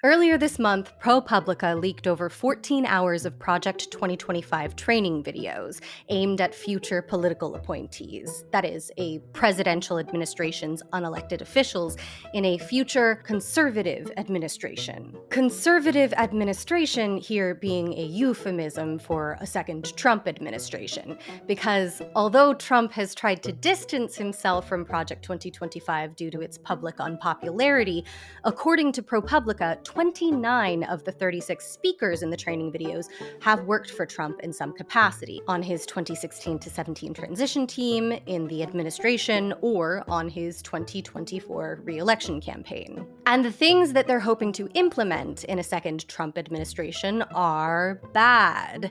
Earlier this month, ProPublica leaked over 14 hours of Project 2025 training videos aimed at future political appointees, that is, a presidential administration's unelected officials in a future conservative administration. Conservative administration here being a euphemism for a second Trump administration, because although Trump has tried to distance himself from Project 2025 due to its public unpopularity, according to ProPublica, 29 of the 36 speakers in the training videos have worked for Trump in some capacity, on his 2016 to 17 transition team, in the administration, or on his 2024 re-election campaign. And the things that they're hoping to implement in a second Trump administration are bad.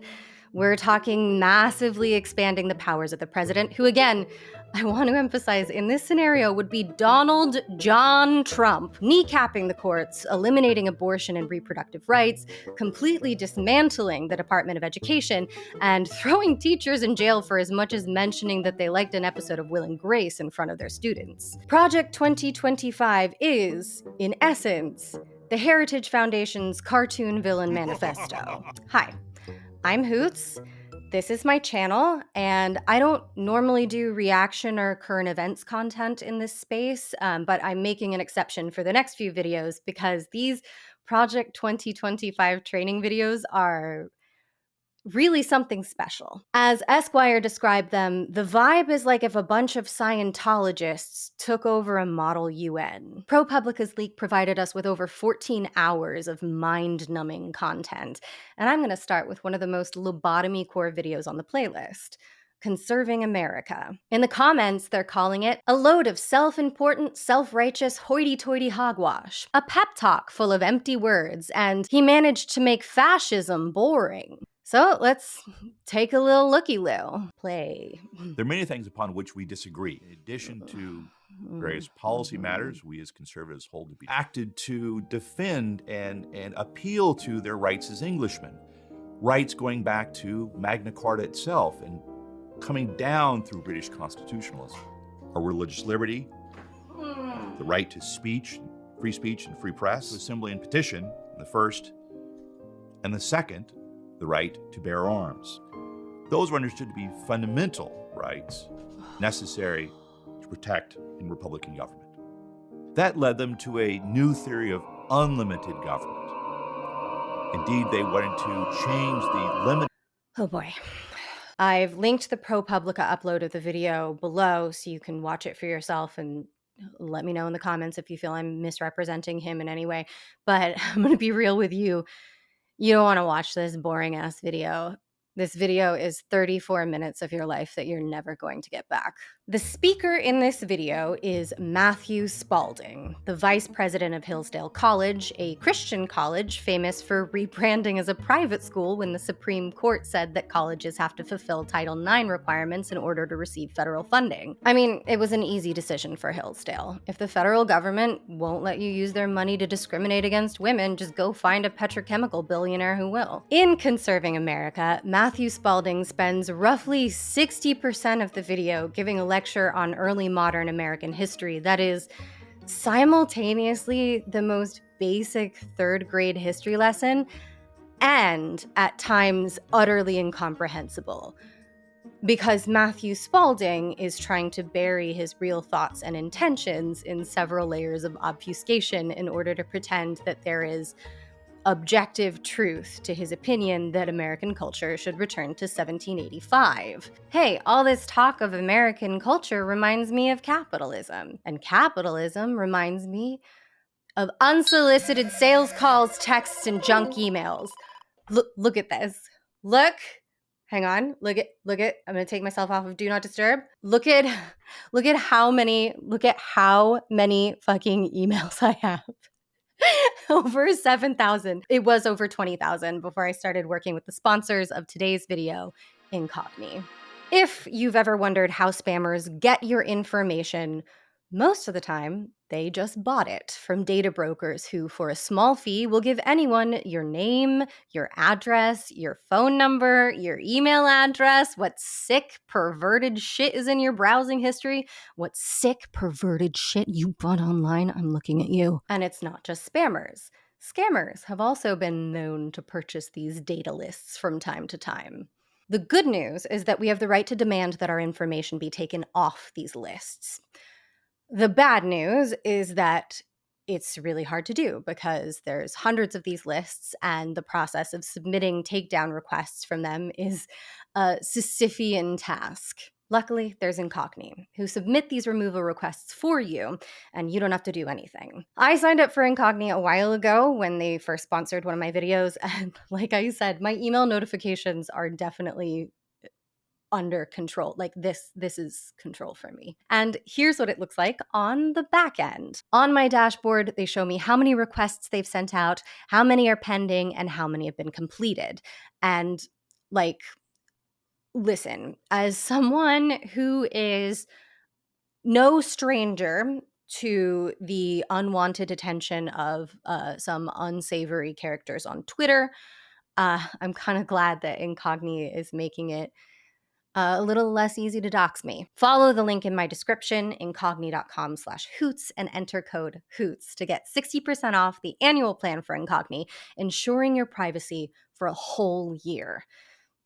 We're talking massively expanding the powers of the president, who, again, I want to emphasize in this scenario would be Donald John Trump, kneecapping the courts, eliminating abortion and reproductive rights, completely dismantling the Department of Education, and throwing teachers in jail for as much as mentioning that they liked an episode of Will and Grace in front of their students. Project 2025 is, in essence, the Heritage Foundation's cartoon villain manifesto. Hi, I'm Hoots. This is my channel, and I don't normally do reaction or current events content in this space, but I'm making an exception for the next few videos because these Project 2025 training videos are really something special. As Esquire described them, the vibe is like if a bunch of Scientologists took over a model UN. ProPublica's leak provided us with over 14 hours of mind-numbing content, and I'm going to start with one of the most lobotomy core videos on the playlist. Conserving America. In the comments, they're calling it a load of self-important, self-righteous, hoity-toity hogwash, a pep talk full of empty words, and he managed to make fascism boring. So let's take a little looky-loo. Play. There are many things upon which we disagree. In addition to various policy matters we as conservatives hold to be acted to defend and appeal to their rights as Englishmen. Rights going back to Magna Carta itself and coming down through British constitutionalism. Our religious liberty, the right to speech, free and free press, assembly and petition, the first, and the second, the right to bear arms. Those were understood to be fundamental rights necessary to protect in Republican government. That led them to a new theory of unlimited government. Indeed, they wanted to change the limit. Oh boy. I've linked the ProPublica upload of the video below so you can watch it for yourself and let me know in the comments if you feel I'm misrepresenting him in any way. But I'm going to be real with you. You don't want to watch this boring ass video. This video is 34 minutes of your life that you're never going to get back. The speaker in this video is Matthew Spalding, the vice president of Hillsdale College, a Christian college famous for rebranding as a private school when the Supreme Court said that colleges have to fulfill Title IX requirements in order to receive federal funding. I mean, it was an easy decision for Hillsdale. If the federal government won't let you use their money to discriminate against women, just go find a petrochemical billionaire who will. In Conserving America, Matthew Spalding spends roughly 60% of the video giving a lecture on early modern American history that is simultaneously the most basic third grade history lesson and at times utterly incomprehensible. Because Matthew Spalding is trying to bury his real thoughts and intentions in several layers of obfuscation in order to pretend that there is objective truth to his opinion that American culture should return to 1785. Hey, all this talk of American culture reminds me of capitalism, and capitalism reminds me of unsolicited sales calls, texts, and junk emails. Look at this. Look. Hang on. Look at. I'm going to take myself off of Do Not Disturb. Look at how many fucking emails I have. Over 7,000. It was over 20,000 before I started working with the sponsors of today's video, Incogni. If you've ever wondered how spammers get your information, most of the time, they just bought it from data brokers who, for a small fee, will give anyone your name, your address, your phone number, your email address, what sick, perverted shit is in your browsing history, what sick, perverted shit you bought online. I'm looking at you. And it's not just spammers. Scammers have also been known to purchase these data lists from time to time. The good news is that we have the right to demand that our information be taken off these lists. The bad news is that it's really hard to do because there's hundreds of these lists, and the process of submitting takedown requests from them is a Sisyphean task. Luckily, there's Incogni, who submit these removal requests for you, and you don't have to do anything. I signed up for Incogni a while ago when they first sponsored one of my videos, and like I said, my email notifications are definitely under control. Like this is control for me. And here's what it looks like on the back end. On my dashboard, they show me how many requests they've sent out, how many are pending, and how many have been completed. And like, listen, as someone who is no stranger to the unwanted attention of some unsavory characters on Twitter, I'm kind of glad that Incogni is making it a little less easy to dox me. Follow the link in my description, incogni.com/hoots, and enter code HOOTS to get 60% off the annual plan for Incogni, ensuring your privacy for a whole year.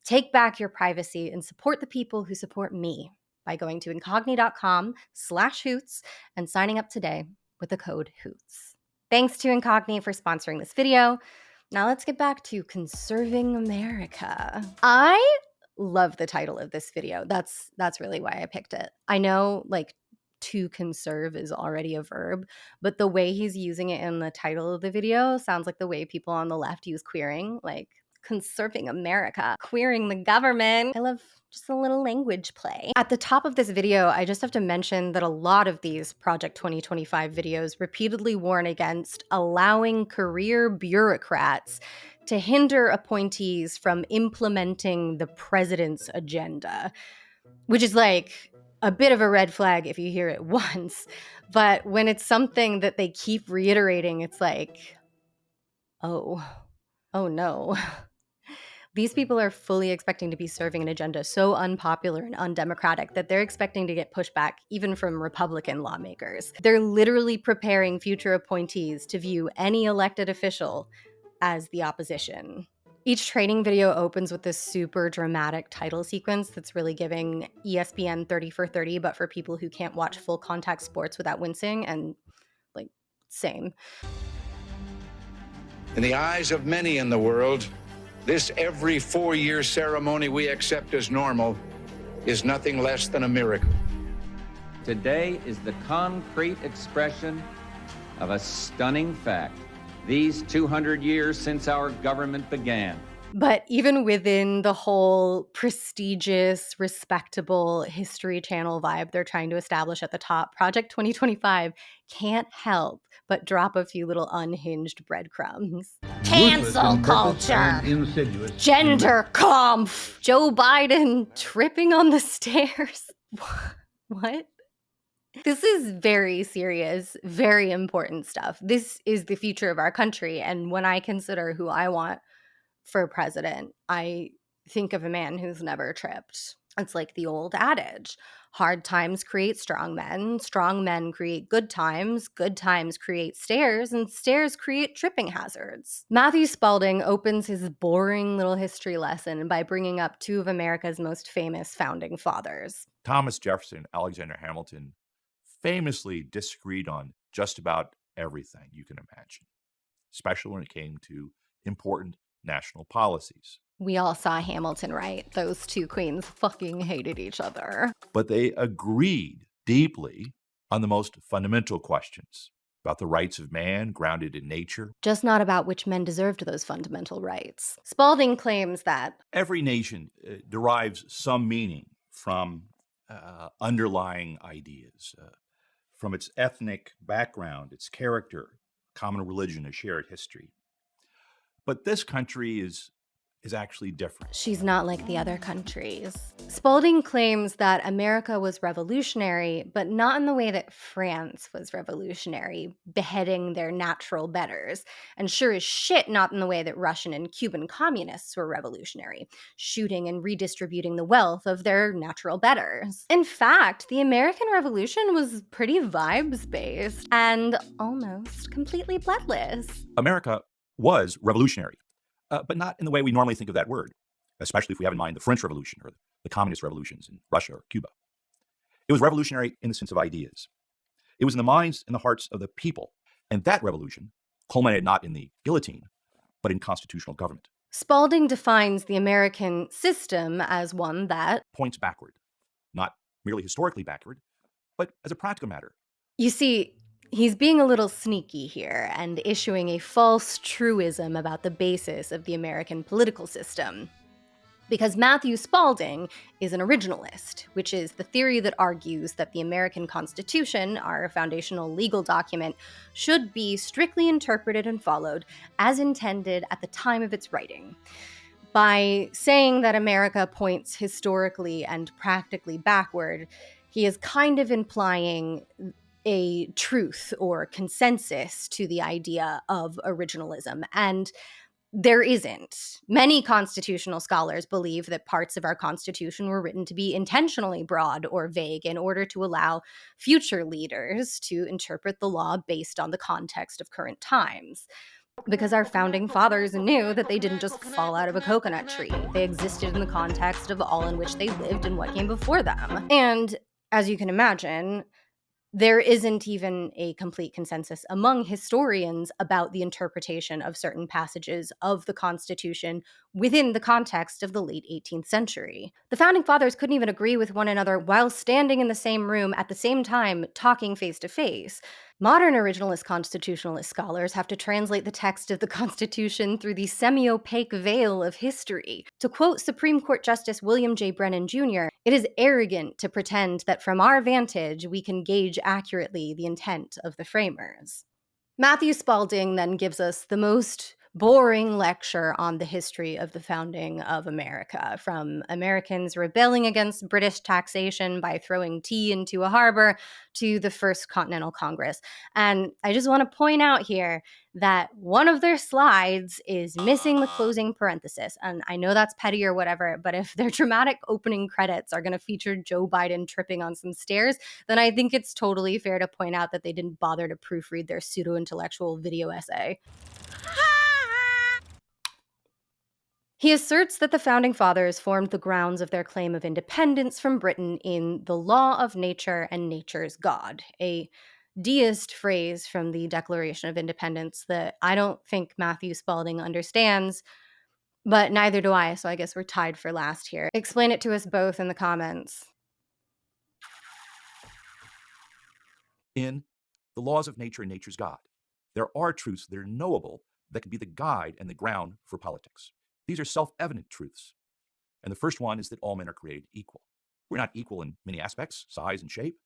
Take back your privacy and support the people who support me by going to incogni.com/hoots and signing up today with the code HOOTS. Thanks to Incogni for sponsoring this video. Now let's get back to conserving America. I love the title of this video. That's really why I picked it. I know like to conserve is already a verb, but the way he's using it in the title of the video sounds like the way people on the left use queering, like conserving America, queering the government. I love just a little language play. At the top of this video, I just have to mention that a lot of these Project 2025 videos repeatedly warn against allowing career bureaucrats to hinder appointees from implementing the president's agenda, which is like a bit of a red flag if you hear it once. But when it's something that they keep reiterating, it's like, oh no. These people are fully expecting to be serving an agenda so unpopular and undemocratic that they're expecting to get pushback even from Republican lawmakers. They're literally preparing future appointees to view any elected official as the opposition. Each training video opens with this super dramatic title sequence that's really giving ESPN 30 for 30, but for people who can't watch full contact sports without wincing, and like, same. In the eyes of many in the world, this every 4-year ceremony we accept as normal is nothing less than a miracle. Today is the concrete expression of a stunning fact. These 200 years since our government began. But even within the whole prestigious, respectable History Channel vibe they're trying to establish at the top, Project 2025 can't help but drop a few little unhinged breadcrumbs. Cancel culture, gender conf, Joe Biden tripping on the stairs. What? This is very serious, very important stuff. This is the future of our country. And when I consider who I want for president, I think of a man who's never tripped. It's like the old adage, hard times create strong men create good times create stairs, and stairs create tripping hazards. Matthew Spalding opens his boring little history lesson by bringing up two of America's most famous founding fathers. Thomas Jefferson and Alexander Hamilton famously disagreed on just about everything you can imagine, especially when it came to important national policies. We all saw Hamilton, right? Those two queens fucking hated each other. But they agreed deeply on the most fundamental questions about the rights of man grounded in nature. Just not about which men deserved those fundamental rights. Spalding claims that every nation derives some meaning from underlying ideas, from its ethnic background, its character, common religion, a shared history. But this country is actually different. She's not like the other countries. Spalding claims that America was revolutionary, but not in the way that France was revolutionary, beheading their natural betters. And sure as shit, not in the way that Russian and Cuban communists were revolutionary, shooting and redistributing the wealth of their natural betters. In fact, the American Revolution was pretty vibes-based and almost completely bloodless. America was revolutionary, but not in the way we normally think of that word, especially if we have in mind the French Revolution or the communist revolutions in Russia or Cuba. It was revolutionary in the sense of ideas. It was in the minds and the hearts of the people, and that revolution culminated not in the guillotine, but in constitutional government. Spalding defines the American system as one that points backward, not merely historically backward, but as a practical matter. You see, he's being a little sneaky here and issuing a false truism about the basis of the American political system. Because Matthew Spalding is an originalist, which is the theory that argues that the American Constitution, our foundational legal document, should be strictly interpreted and followed as intended at the time of its writing. By saying that America points historically and practically backward, he is kind of implying a truth or consensus to the idea of originalism, and there isn't. Many constitutional scholars believe that parts of our Constitution were written to be intentionally broad or vague in order to allow future leaders to interpret the law based on the context of current times. Because our founding fathers knew that they didn't just fall out of a coconut tree. They existed in the context of all in which they lived and what came before them. And as you can imagine, there isn't even a complete consensus among historians about the interpretation of certain passages of the Constitution within the context of the late 18th century. The Founding Fathers couldn't even agree with one another while standing in the same room at the same time, talking face to face. Modern originalist constitutionalist scholars have to translate the text of the Constitution through the semi-opaque veil of history. To quote Supreme Court Justice William J. Brennan Jr., "It is arrogant to pretend that from our vantage we can gauge accurately the intent of the framers." Matthew Spalding then gives us the most boring lecture on the history of the founding of America, from Americans rebelling against British taxation by throwing tea into a harbor to the First Continental Congress. And I just want to point out here that one of their slides is missing the closing parenthesis. And I know that's petty or whatever, but if their dramatic opening credits are going to feature Joe Biden tripping on some stairs, then I think it's totally fair to point out that they didn't bother to proofread their pseudo-intellectual video essay. He asserts that the Founding Fathers formed the grounds of their claim of independence from Britain in the law of nature and nature's God, a deist phrase from the Declaration of Independence that I don't think Matthew Spalding understands, but neither do I, so I guess we're tied for last here. Explain it to us both in the comments. In the laws of nature and nature's God, there are truths that are knowable that can be the guide and the ground for politics. These are self-evident truths. And the first one is that all men are created equal. We're not equal in many aspects, size and shape.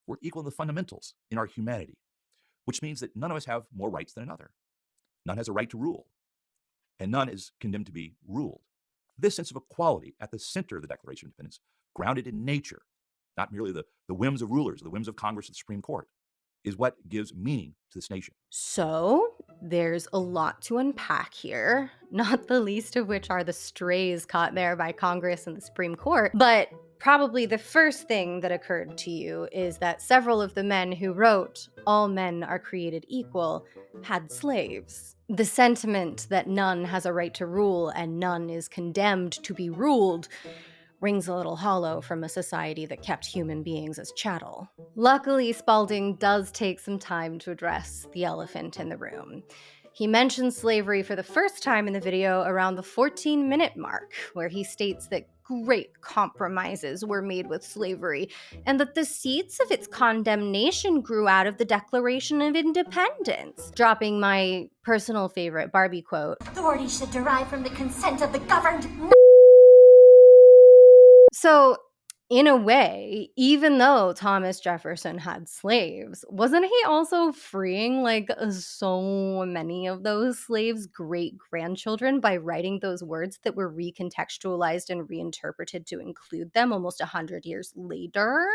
We're equal in the fundamentals, in our humanity, which means that none of us have more rights than another. None has a right to rule, and none is condemned to be ruled. This sense of equality at the center of the Declaration of Independence, grounded in nature, not merely the whims of rulers, the whims of Congress and the Supreme Court, is what gives meaning to this nation. So, there's a lot to unpack here, not the least of which are the strays caught there by Congress and the Supreme Court. But probably the first thing that occurred to you is that several of the men who wrote "All men are created equal" had slaves. The sentiment that none has a right to rule and none is condemned to be ruled rings a little hollow from a society that kept human beings as chattel. Luckily, Spalding does take some time to address the elephant in the room. He mentions slavery for the first time in the video around the 14-minute mark, where he states that great compromises were made with slavery, and that the seeds of its condemnation grew out of the Declaration of Independence, dropping my personal favorite Barbie quote: "Authority should derive from the consent of the governed." So, in a way, even though Thomas Jefferson had slaves, wasn't he also freeing so many of those slaves' great-grandchildren by writing those words that were recontextualized and reinterpreted to include them almost 100 years later?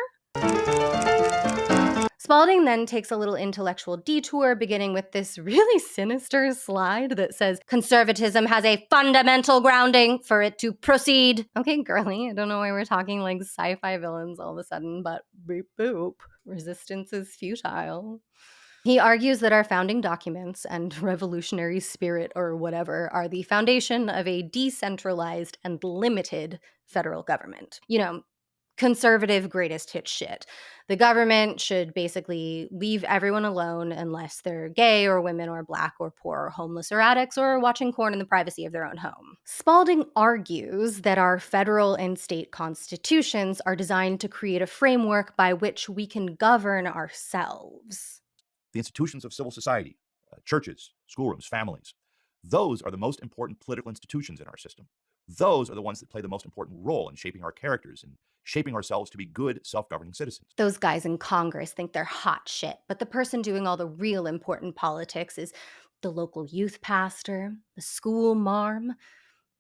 Spalding then takes a little intellectual detour, beginning with this really sinister slide that says, "Conservatism has a fundamental grounding for it to proceed." Okay, girly, I don't know why we're talking like sci-fi villains all of a sudden, but boop boop. Resistance is futile. He argues that our founding documents and revolutionary spirit or whatever are the foundation of a decentralized and limited federal government. Conservative greatest hit shit. The government should basically leave everyone alone unless they're gay or women or black or poor or homeless or addicts or watching porn in the privacy of their own home. Spalding argues that our federal and state constitutions are designed to create a framework by which we can govern ourselves. The institutions of civil society, churches, schoolrooms, families, those are the most important political institutions in our system. Those are the ones that play the most important role in shaping our characters and shaping ourselves to be good, self-governing citizens. Those guys in Congress think they're hot shit, but the person doing all the real important politics is the local youth pastor, the school marm,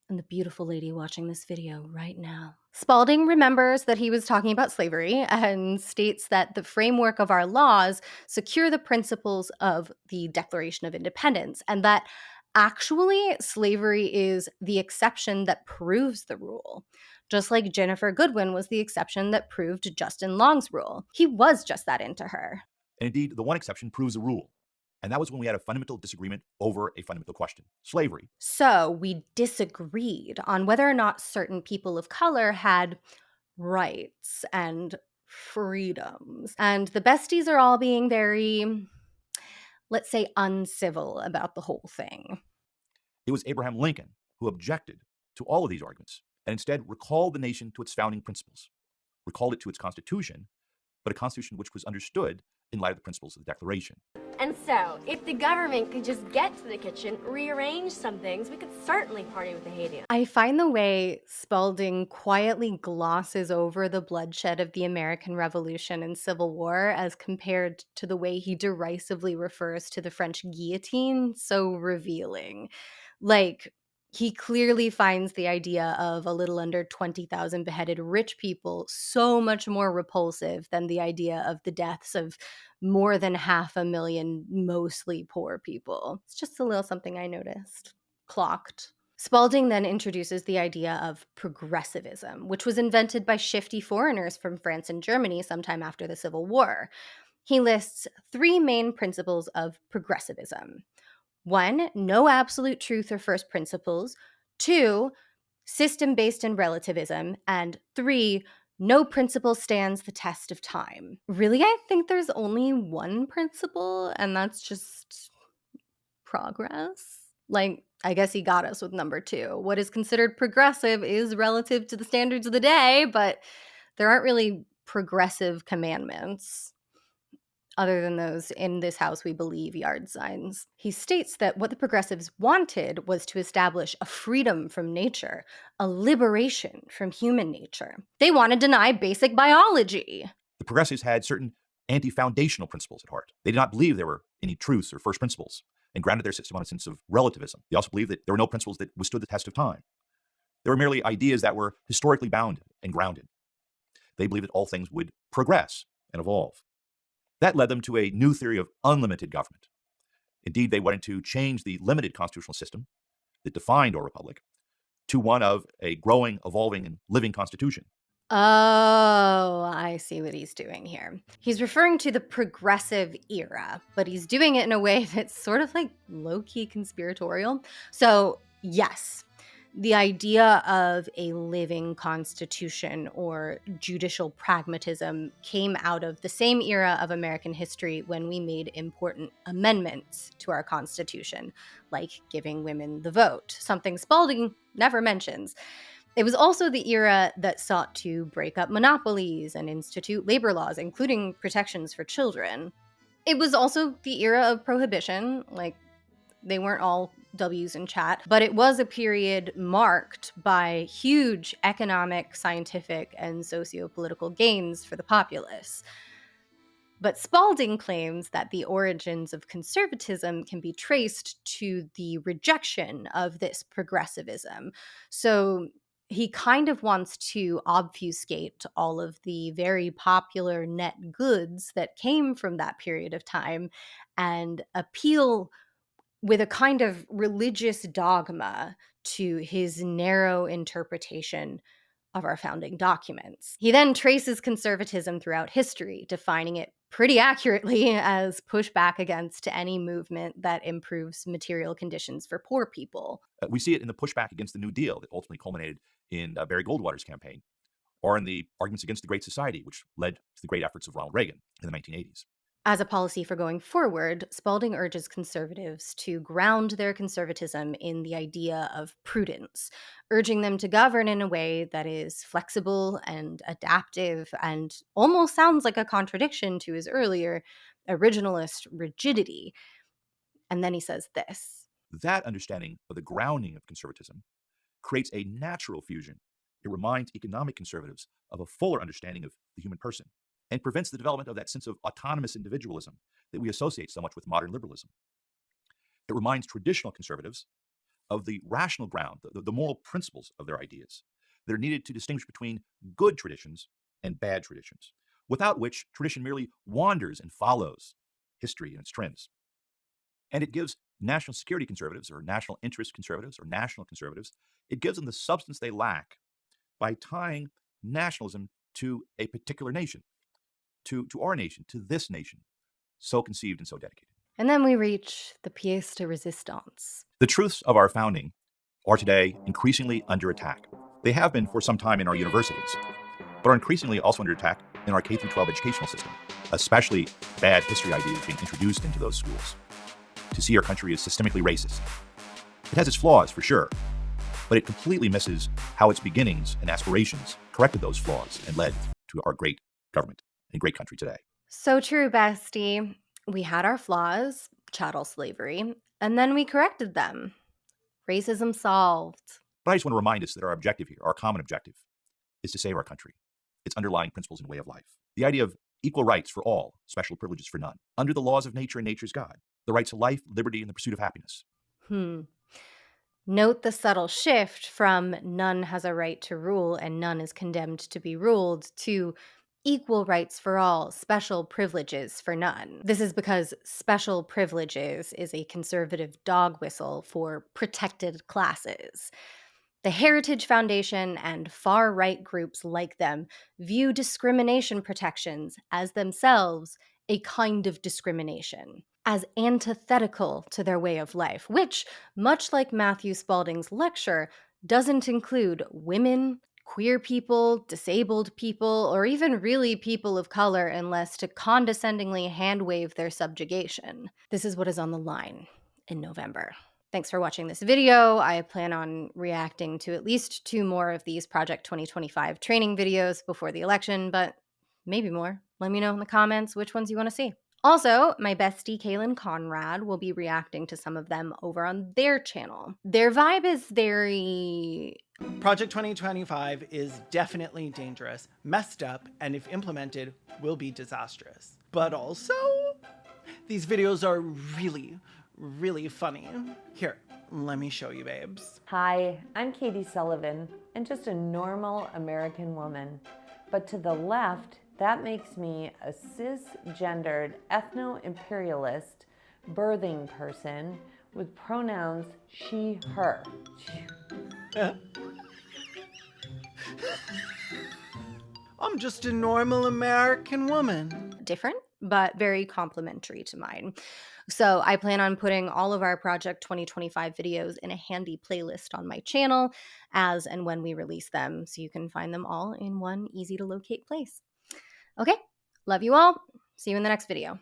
and the beautiful lady watching this video right now. Spalding remembers that he was talking about slavery and states that the framework of our laws secure the principles of the Declaration of Independence, and that actually slavery is the exception that proves the rule. Just like Jennifer Goodwin was the exception that proved Justin Long's rule. He was just that into her. And indeed, the one exception proves the rule. And that was when we had a fundamental disagreement over a fundamental question, slavery. So we disagreed on whether or not certain people of color had rights and freedoms. And the besties are all being very, let's say, uncivil about the whole thing. It was Abraham Lincoln who objected to all of these arguments and instead recalled the nation to its founding principles, recalled it to its constitution, but a constitution which was understood in light of the principles of the Declaration. And so, if the government could just get to the kitchen, rearrange some things, we could certainly party with the Haitians. I find the way Spalding quietly glosses over the bloodshed of the American Revolution and Civil War as compared to the way he derisively refers to the French guillotine so revealing. Like, he clearly finds the idea of a little under 20,000 beheaded rich people so much more repulsive than the idea of the deaths of more than 500,000 mostly poor people. It's just a little something I noticed. Clocked. Spalding then introduces the idea of progressivism, which was invented by shifty foreigners from France and Germany sometime after the Civil War. He lists 3 main principles of progressivism. 1, no absolute truth or first principles. 2, system-based in relativism. And 3, no principle stands the test of time. Really, I think there's only one principle, and that's just progress. Like, I guess he got us with number 2. What is considered progressive is relative to the standards of the day, but there aren't really progressive commandments other than those "in this house we believe" yard signs. He states that what the progressives wanted was to establish a freedom from nature, a liberation from human nature. They want to deny basic biology. The progressives had certain anti-foundational principles at heart. They did not believe there were any truths or first principles and grounded their system on a sense of relativism. They also believed that there were no principles that withstood the test of time. They were merely ideas that were historically bounded and grounded. They believed that all things would progress and evolve. That led them to a new theory of unlimited government. Indeed, they wanted to change the limited constitutional system that defined our republic to one of a growing, evolving, and living constitution. Oh, I see what he's doing here. He's referring to the progressive era, but he's doing it in a way that's sort of like low-key conspiratorial. So, yes, the idea of a living constitution or judicial pragmatism came out of the same era of American history when we made important amendments to our Constitution, like giving women the vote, something Spalding never mentions. It was also the era that sought to break up monopolies and institute labor laws, including protections for children. It was also the era of prohibition, like they weren't all W's in chat, but it was a period marked by huge economic, scientific, and socio-political gains for the populace. But Spalding claims that the origins of conservatism can be traced to the rejection of this progressivism. So he kind of wants to obfuscate all of the very popular net goods that came from that period of time and appeal with a kind of religious dogma to his narrow interpretation of our founding documents. He then traces conservatism throughout history, defining it pretty accurately as pushback against any movement that improves material conditions for poor people. We see it in the pushback against the New Deal that ultimately culminated in Barry Goldwater's campaign, or in the arguments against the Great Society, which led to the great efforts of Ronald Reagan in the 1980s. As a policy for going forward, Spalding urges conservatives to ground their conservatism in the idea of prudence, urging them to govern in a way that is flexible and adaptive, and almost sounds like a contradiction to his earlier originalist rigidity. And then he says this. That understanding of the grounding of conservatism creates a natural fusion. It reminds economic conservatives of a fuller understanding of the human person and prevents the development of that sense of autonomous individualism that we associate so much with modern liberalism. It reminds traditional conservatives of the rational ground, the moral principles of their ideas that are needed to distinguish between good traditions and bad traditions, without which tradition merely wanders and follows history and its trends. And it gives national security conservatives, or national interest conservatives, or national conservatives, it gives them the substance they lack by tying nationalism to a particular nation, to our nation, to this nation, so conceived and so dedicated. And then we reach the pièce de résistance. The truths of our founding are today increasingly under attack. They have been for some time in our universities, but are increasingly also under attack in our K-12 educational system, especially bad history ideas being introduced into those schools. To see our country as systemically racist. It has its flaws, for sure, but it completely misses how its beginnings and aspirations corrected those flaws and led to our great government and great country today. So true, bestie. We had our flaws, chattel slavery, and then we corrected them. Racism solved. But I just want to remind us that our objective here, our common objective, is to save our country, its underlying principles and way of life. The idea of equal rights for all, special privileges for none, under the laws of nature and nature's God, the right to life, liberty, and the pursuit of happiness. Note the subtle shift from none has a right to rule and none is condemned to be ruled to equal rights for all, special privileges for none. This is because special privileges is a conservative dog whistle for protected classes. The Heritage Foundation and far-right groups like them view discrimination protections as themselves a kind of discrimination, as antithetical to their way of life, which, much like Matthew Spalding's lecture, doesn't include women, queer people, disabled people, or even really people of color unless to condescendingly hand-wave their subjugation. This is what is on the line in November. Thanks for watching this video. I plan on reacting to at least 2 more of these Project 2025 training videos before the election, but maybe more. Let me know in the comments which ones you want to see. Also, my bestie Kaylin Conrad will be reacting to some of them over on their channel. Their vibe is very... Project 2025 is definitely dangerous, messed up, and if implemented, will be disastrous. But also, these videos are really funny. Here, let me show you, babes. Hi, I'm Katie Sullivan, and just a normal American woman. But to the left, that makes me a cisgendered ethno-imperialist birthing person with pronouns she, her. I'm just a normal American woman. Different, but very complementary to mine. So I plan on putting all of our Project 2025 videos in a handy playlist on my channel as and when we release them, so you can find them all in one easy to locate place. Okay, love you all. See you in the next video.